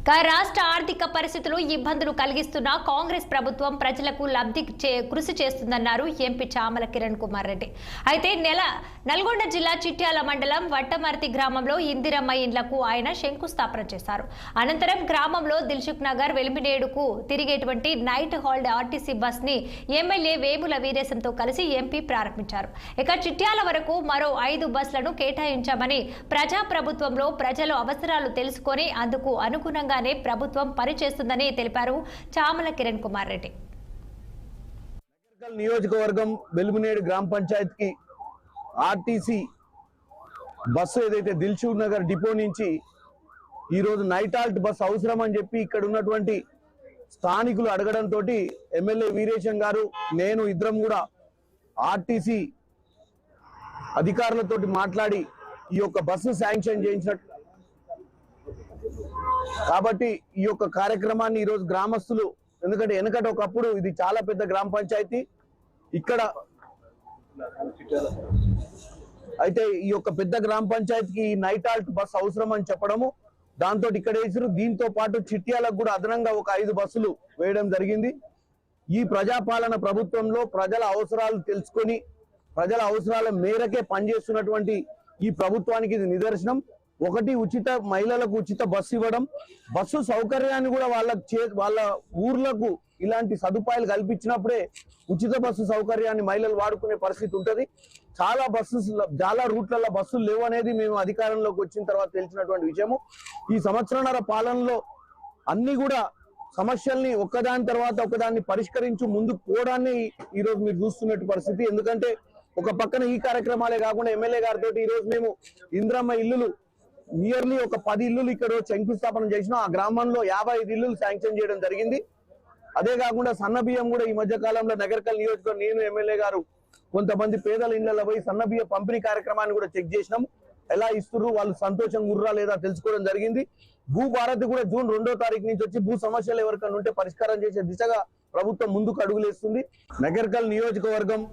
రాష్ట్ర ఆర్థిక పరిస్థితులు ఇబ్బందులు కలిగిస్తున్న కాంగ్రెస్ ప్రభుత్వం ప్రజలకు లబ్ధి కృషి చేస్తుందన్నారు ఎంపీ చామల కిరణ్ కుమార్ రెడ్డి. అయితే నల్గొండ జిల్లా చిట్యాల మండలం వట్టమర్తి గ్రామంలో ఇందిరమ్మ ఇండ్లకు ఆయన శంకుస్థాపన చేశారు. అనంతరం గ్రామంలో దిల్సుఖ్ నగర్ వెలిమినేడుకు తిరిగేటువంటి నైట్ హాల్డ్ ఆర్టీసీ బస్ ని ఎమ్మెల్యే వేముల వీరేశంతో కలిసి ఎంపీ ప్రారంభించారు. ఇక చిట్యాల వరకు మరో 5 బస్సులను కేటాయించామని, ప్రజా ప్రభుత్వంలో ప్రజల అవసరాలు తెలుసుకొని అందుకు అనుగుణంగా ప్రభుత్వం పనిచేస్తుందని తెలిపారు చామల కిరణ్ కుమార్ రెడ్డి. నియోజకవర్గం వెలుగునేడు గ్రామ పంచాయతీకి ఆర్టీసీ బస్సు ఏదైతే దిల్సుఖ్ నగర్ డిపో నుంచి ఈరోజు నైట్ హాల్ట్ బస్సు అవసరం అని చెప్పి ఇక్కడ ఉన్నటువంటి స్థానికులు అడగడంతో ఎమ్మెల్యే వీరేశం గారు నేను ఇద్దరం కూడా ఆర్టీసీ అధికారులతోటి మాట్లాడి ఈ యొక్క బస్సు శాంక్షన్ చేయించినట్టు. కాబట్టి ఈ యొక్క కార్యక్రమాన్ని ఈరోజు గ్రామస్తులు, ఎందుకంటే వెనకటి ఒకప్పుడు ఇది చాలా పెద్ద గ్రామ పంచాయతీ, ఇక్కడ అయితే ఈ యొక్క పెద్ద గ్రామ పంచాయతీకి నైట్ హాల్ట్ బస్ అవసరం అని చెప్పడము, దాంతో ఇక్కడ వేసారు. దీంతో పాటు చిట్యాలకు కూడా అదనంగా ఒక 5 బస్సులు వేయడం జరిగింది. ఈ ప్రజాపాలన ప్రభుత్వంలో ప్రజల అవసరాలు తెలుసుకొని ప్రజల అవసరాల మేరకే పనిచేస్తున్నటువంటి ఈ ప్రభుత్వానికి ఇది నిదర్శనం. ఒకటి, మహిళలకు ఉచిత బస్సు ఇవ్వడం, బస్సు సౌకర్యాన్ని కూడా వాళ్ళ ఊర్లకు ఇలాంటి సదుపాయాలు కల్పించినప్పుడే ఉచిత బస్సు సౌకర్యాన్ని మహిళలు వాడుకునే పరిస్థితి ఉంటుంది. చాలా రూట్లలో బస్సులు లేవు అనేది మేము అధికారంలోకి వచ్చిన తర్వాత తెలిసినటువంటి విషయము. ఈ సంవత్సరాల పాలనలో అన్ని కూడా సమస్యల్ని ఒకదాని తర్వాత ఒకదాన్ని పరిష్కరించు ముందుకు పోవడాన్ని ఈరోజు మీరు చూస్తున్నట్టు పరిస్థితి. ఎందుకంటే ఒక పక్కన ఈ కార్యక్రమాలే కాకుండా ఎమ్మెల్యే గారితో ఈరోజు మేము ఇందిరమ్మ ఇల్లులు నియర్లీ ఒక 10 ఇల్లులు ఇక్కడ శంకుస్థాపన చేసినాం. ఆ గ్రామంలో 55 ఇల్లులు శాంక్షన్ చేయడం జరిగింది. అదే కాకుండా సన్న బియ్యం కూడా ఈ మధ్య కాలంలో నగర్కల్ నియోజకవర్గం నేను ఎమ్మెల్యే గారు కొంతమంది పేదల ఇళ్లలో పోయి సన్న బియ్యం పంపిణీ కార్యక్రమాన్ని కూడా చెక్ చేసినాం. ఎలా ఇస్తున్నారు, వాళ్ళు సంతోషంగా ఉర్రా లేదా తెలుసుకోవడం జరిగింది. భూభారతి కూడా జూన్ 2వ తారీఖు నుంచి వచ్చి భూ సమస్యలు ఎవరికైనా ఉంటే పరిష్కారం చేసే దిశగా ప్రభుత్వం ముందుకు అడుగులేస్తుంది. నగర్కల్ నియోజకవర్గం